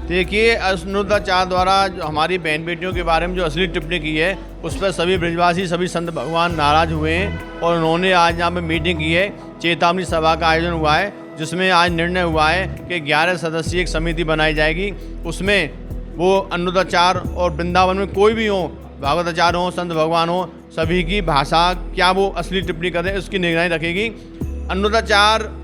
देखिए, अनुरुद्धाचार्य द्वारा जो हमारी बहन बेटियों के बारे में जो असली टिप्पणी की है उस पर सभी ब्रजवासी, सभी संत भगवान नाराज हुए हैं और उन्होंने आज यहाँ पे मीटिंग की है। चेतावनी सभा का आयोजन हुआ है जिसमें आज निर्णय हुआ है कि 11 सदस्यीय एक समिति बनाई जाएगी। उसमें वो अनुरुद्धाचार्य और वृंदावन में कोई भी हो, भागवताचार्य हो, संत भगवान हो, सभी की भाषा क्या वो असली टिप्पणी कर रहे हैं उसकी निगरानी रखेगी। अनुरुद्धाचार्य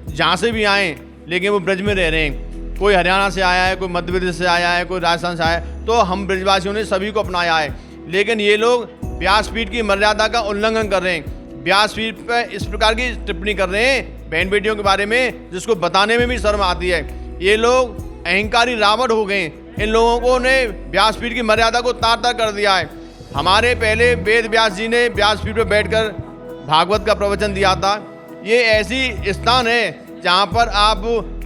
जहाँ से भी आएँ लेकिन वो ब्रज में रह रहे हैं, कोई हरियाणा से आया है, कोई मध्य प्रदेश से आया है, कोई राजस्थान से आया है, तो हम ब्रजवासियों ने सभी को अपनाया है। लेकिन ये लोग व्यासपीठ की मर्यादा का उल्लंघन कर रहे हैं, व्यासपीठ पर इस प्रकार की टिप्पणी कर रहे हैं बहन बेटियों के बारे में जिसको बताने में भी शर्म आती है। ये लोग अहंकारी रावण हो गए। इन लोगों ने व्यासपीठ की मर्यादा को तार तार कर दिया है। हमारे पहले वेद व्यास जी ने व्यासपीठ पर बैठकर भागवत का प्रवचन दिया था। ये ऐसी स्थान है जहाँ पर आप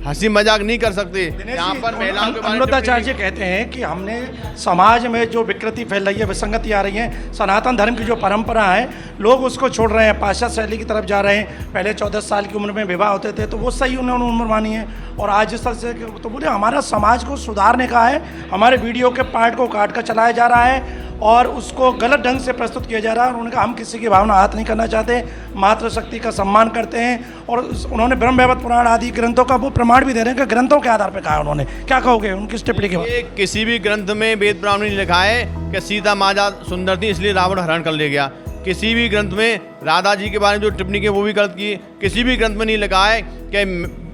हंसी मजाक नहीं कर सकते। यहाँ पर महिलाओं के बारे में अनुरुद्धाचार्य जी कहते हैं कि हमने समाज में जो विकृति फैल रही है, विसंगति आ रही है, सनातन धर्म की जो परंपरा है लोग उसको छोड़ रहे हैं, पाश्चात्य शैली की तरफ जा रहे हैं। पहले 14 साल की उम्र में विवाह होते थे तो वो सही उन्होंने उम्र मानी है और आज इस तरह से तो बोले हमारा समाज को सुधारने का है। हमारे वीडियो के पार्ट को काट कर चलाया जा रहा है और उसको गलत ढंग से प्रस्तुत किया जा रहा है। उन्होंने कहा हम किसी की भावना आहत नहीं करना चाहते, मातृशक्ति का सम्मान करते हैं और उन्होंने ब्रह्म वैवर्त पुराण आदि ग्रंथों का वो प्रमाण भी दे रहे हैं कि ग्रंथों के आधार पर कहा उन्होंने। क्या कहोगे उनकी टिप्पणी के बाद? किसी भी ग्रंथ में वेद पुराण में लिखा है कि सीता माता सुंदर थी इसलिए रावण हरण कर ले गया। किसी भी ग्रंथ में राधा जी के बारे में जो टिप्पणी की वो भी गलत की। किसी भी ग्रंथ में नहीं लिखा है कि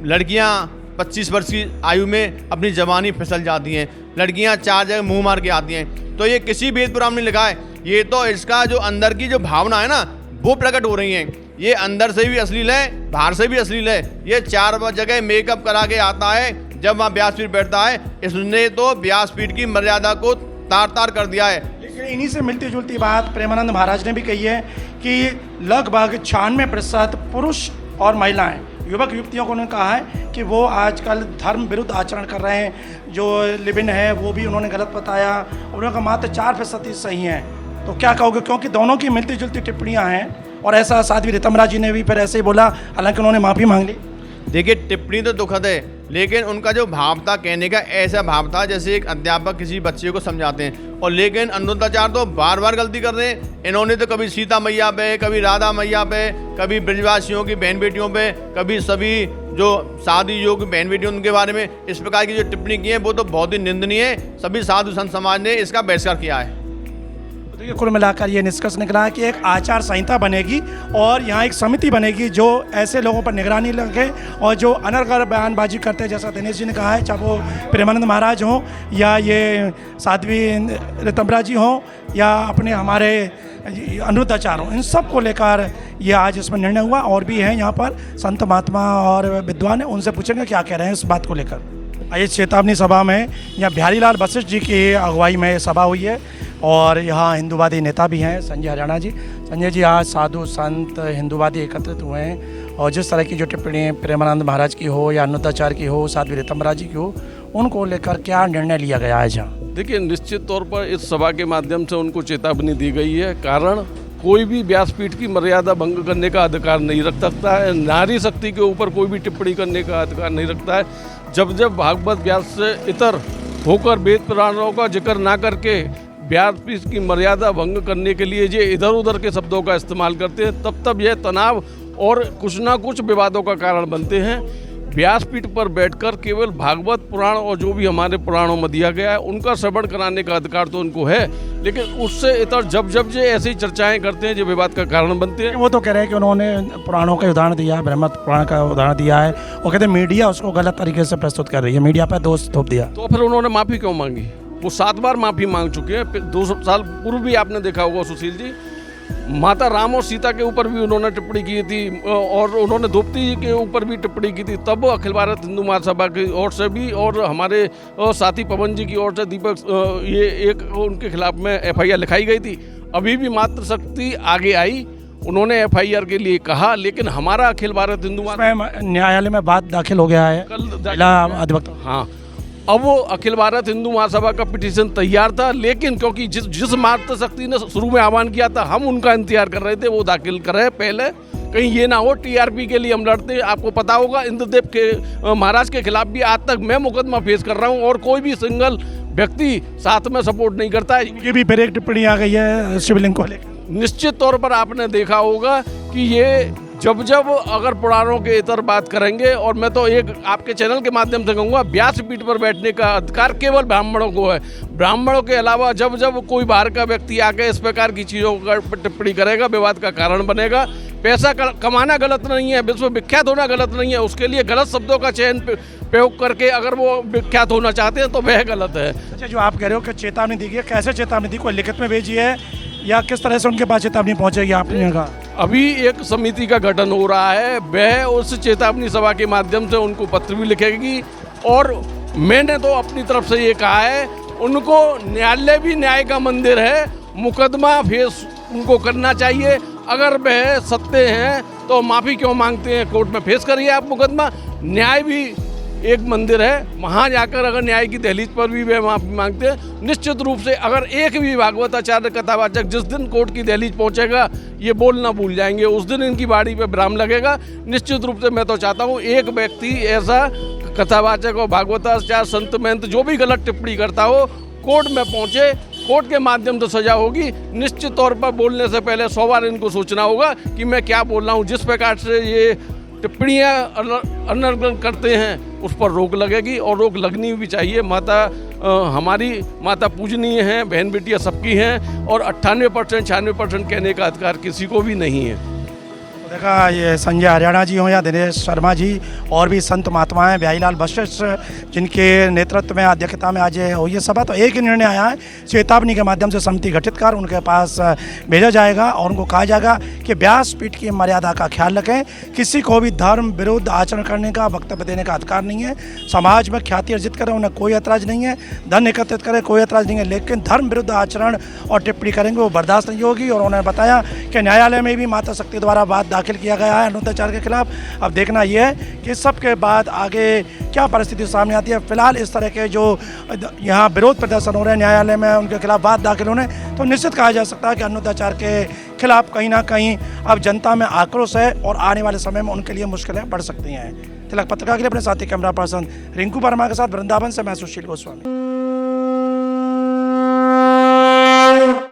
लड़कियाँ 25 वर्ष की आयु में अपनी जवानी फिसल जाती हैं, लड़कियां 4 जगह मुंह मार के आती हैं। तो ये किसी वेद पुराण में लिखा है। ये तो इसका जो अंदर की जो भावना है ना वो प्रकट हो रही है। ये अंदर से भी अश्लील है, बाहर से भी अश्लील है। ये 4 जगह मेकअप करा के आता है जब वहाँ व्यासपीठ बैठता है। इसने तो व्यासपीठ की मर्यादा को तार तार कर दिया है। लेकिन इन्हीं से मिलती जुलती बात प्रेमानंद महाराज ने भी कही है कि लगभग 96% पुरुष और महिलाएं, युवक युवतियों को उन्होंने कहा है कि वो आजकल धर्म विरुद्ध आचरण कर रहे हैं। जो लिव इन है वो भी उन्होंने गलत बताया। उन्होंने कहा मात्र 4% सही हैं। तो क्या कहोगे, क्योंकि दोनों की मिलती जुलती टिप्पणियां हैं और ऐसा साध्वी रितमरा जी ने भी फिर ऐसे ही बोला, हालांकि उन्होंने माफ़ी मांग ली। देखिए, टिप्पणी तो दुखद है लेकिन उनका जो भाव था कहने का ऐसा भाव था जैसे एक अध्यापक किसी बच्चे को समझाते हैं। और लेकिन अनुरुद्धाचार्य तो बार बार गलती कर रहे हैं। इन्होंने तो कभी सीता मैया पे, कभी राधा मैया पे, कभी ब्रजवासियों की बहन बेटियों पे, कभी सभी जो शादी योग्य बहन बेटियों उनके बारे में इस प्रकार की जो टिप्पणी की है वो तो बहुत ही निंदनीय है। सभी साधु संत समाज ने इसका बहिष्कार किया है। देखिए, कुल मिलाकर ये निष्कर्ष निकला है कि एक आचार संहिता बनेगी और यहाँ एक समिति बनेगी जो ऐसे लोगों पर निगरानी रखे और जो अनर्गल बयानबाजी करते हैं, जैसा दिनेश जी ने कहा है, चाहे वो प्रेमानंद महाराज हों या ये साध्वी रितमरा जी हों या अपने हमारे अनुरुद्धाचार्य हों, इन सब को लेकर ये आज इसमें निर्णय हुआ। और भी हैं यहाँ पर संत महात्मा और विद्वान हैं, उनसे पूछेंगे क्या कह रहे हैं इस बात को लेकर। आइए, चेतावनी सभा में यहाँ बिहारी लाल वशिष्ठ जी की अगुवाई में सभा हुई है और यहाँ हिंदूवादी नेता भी हैं संजय हरियाणा जी। संजय जी, आज साधु संत हिंदूवादी एकत्रित हुए हैं और जिस तरह की जो टिप्पणी प्रेमानंद महाराज की हो या अनुरुद्धाचार्य की हो, साध्वी रितमरा जी की हो, उनको लेकर क्या निर्णय लिया गया है जहाँ? देखिए, निश्चित तौर पर इस सभा के माध्यम से उनको चेतावनी दी गई है। कारण कोई भी व्यासपीठ की मर्यादा भंग करने का अधिकार नहीं रख सकता है, नारी शक्ति के ऊपर कोई भी टिप्पणी करने का अधिकार नहीं रखता है। जब जब भागवत व्यास से इतर होकर वेद पुराणों का जिक्र ना करके व्यासपीठ की मर्यादा भंग करने के लिए ये इधर उधर के शब्दों का इस्तेमाल करते हैं, तब तब यह तनाव और कुछ ना कुछ विवादों का कारण बनते हैं। व्यासपीठ पर बैठकर केवल भागवत पुराण और जो भी हमारे पुराणों में दिया गया है उनका श्रवण कराने का अधिकार तो उनको है, लेकिन उससे इतर जब जब ये ऐसी चर्चाएं करते हैं जो विवाद का कारण बनते हैं। वो तो कह रहे हैं कि उन्होंने पुराणों का उदाहरण दिया है, ब्रह्म पुराण का उदाहरण दिया है, वो कहते हैं मीडिया उसको गलत तरीके से प्रस्तुत कर रही है, मीडिया पर दोष थोप दिया। तो फिर उन्होंने माफ़ी क्यों मांगी? वो 7 बार माफ़ी मांग चुके हैं। 2 साल पूर्व भी आपने देखा होगा सुशील जी, माता राम और सीता के ऊपर भी उन्होंने टिप्पणी की थी और उन्होंने द्रौपदी जी के ऊपर भी टिप्पणी की थी। तब अखिल भारत हिंदू महासभा की ओर से भी और हमारे साथी पवन जी की ओर से दीपक ये एक उनके खिलाफ में FIR लिखाई गई थी। अभी भी मातृशक्ति आगे आई, उन्होंने FIR के लिए कहा, लेकिन हमारा अखिल भारत हिंदू न्यायालय में बात दाखिल हो गया है जिला अधिवक्ता। हाँ, अब वो अखिल भारत हिंदू महासभा का पिटीशन तैयार था, लेकिन क्योंकि जिस मातृशक्ति ने शुरू में आह्वान किया था हम उनका इंतजार कर रहे थे, वो दाखिल कर रहे पहले, कहीं ये ना हो TRP के लिए हम लड़ते। आपको पता होगा इंद्रदेव के महाराज के खिलाफ भी आज तक मैं मुकदमा फेस कर रहा हूँ और कोई भी सिंगल व्यक्ति साथ में सपोर्ट नहीं करता है। ये भी फिर एक टिप्पणी आ गई है शिवलिंग को लेकर। निश्चित तौर पर आपने देखा होगा कि ये जब जब अगर पुराणों के इतर बात करेंगे, और मैं तो एक आपके चैनल के माध्यम से कहूँगा, व्यासपीठ पर बैठने का अधिकार केवल ब्राह्मणों को है। ब्राह्मणों के अलावा जब जब कोई बाहर का व्यक्ति आके इस प्रकार की चीज़ों का टिप्पणी करेगा, विवाद का कारण बनेगा। पैसा कमाना गलत नहीं है, विश्व विख्यात होना गलत नहीं है, उसके लिए गलत शब्दों का चयन प्रयोग करके अगर वो विख्यात होना चाहते हैं तो वह गलत है। अच्छा, जो आप कह रहे हो कि चेतावनी दी गई, कैसे चेतावनी दी? कोई लिखित में भेजी है या किस तरह से उनके पास चेतावनी पहुंचेगी आपने कहा? अभी एक समिति का गठन हो रहा है, वह उस चेतावनी सभा के माध्यम से उनको पत्र भी लिखेगी और मैंने तो अपनी तरफ से ये कहा है, उनको न्यायालय भी न्याय का मंदिर है, मुकदमा फेस उनको करना चाहिए। अगर वह सत्य हैं तो माफ़ी क्यों मांगते हैं? कोर्ट में फेस करिए आप मुकदमा। न्याय भी एक मंदिर है, वहाँ जाकर अगर न्याय की दहलीज पर भी वे माफ़ी मांगते हैं, निश्चित रूप से अगर एक भी भागवताचार्य कथावाचक जिस दिन कोर्ट की दहलीज पहुँचेगा ये बोलना भूल जाएंगे, उस दिन इनकी बाड़ी पे विराम लगेगा। निश्चित रूप से मैं तो चाहता हूँ एक व्यक्ति ऐसा कथावाचक और भागवताचार्य संत महंत जो भी गलत टिप्पणी करता हो कोर्ट में पहुँचे, कोर्ट के माध्यम से सजा होगी। निश्चित तौर पर बोलने से पहले 100 बार इनको सोचना होगा कि मैं क्या बोल रहा हूँ। जिस प्रकार से ये टिप्पणियाँ अनर्गल करते हैं उस पर रोक लगेगी और रोक लगनी भी चाहिए। माता हमारी माता पूजनीय हैं, बहन बेटियाँ सबकी हैं और 98% 96% कहने का अधिकार किसी को भी नहीं है। देखा, ये संजय हरियाणा जी हों या दिनेश शर्मा जी और भी संत महात्माएं, बिहारीलाल वशिष्ठ जिनके नेतृत्व में अध्यक्षता में आज हुई सभा, तो एक ही निर्णय आया है, चेतावनी के माध्यम से समिति गठित कर उनके पास भेजा जाएगा और उनको कहा जाएगा कि व्यासपीठ की मर्यादा का ख्याल रखें। किसी को भी धर्म विरुद्ध आचरण करने का, वक्तव्य देने का अधिकार नहीं है। समाज में ख्याति अर्जित करें, उन्हें कोई ऐतराज़ नहीं है, धन एकत्रित करें, कोई ऐतराज़ नहीं है, लेकिन धर्म विरुद्ध आचरण और टिप्पणी करेंगे वो बर्दाश्त नहीं होगी। और उन्होंने बताया कि न्यायालय में भी माता शक्ति द्वारा बात दाखिल किया गया है अनुदाचार के खिलाफ। अब देखना यह है कि सब के बाद आगे क्या परिस्थिति सामने आती है। फिलहाल इस तरह के जो यहाँ विरोध प्रदर्शन हो रहे हैं न्यायालय में उनके खिलाफ बात दाखिल होने, तो निश्चित कहा जा सकता है कि अनुदाचार के खिलाफ कहीं ना कहीं अब जनता में आक्रोश है और आने वाले समय में उनके लिए मुश्किलें बढ़ सकती हैं। तिलक पत्रिका के लिए अपने साथी कैमरा पर्सन रिंकू वर्मा के साथ वृंदावन से मैं सुशील गोस्वामी।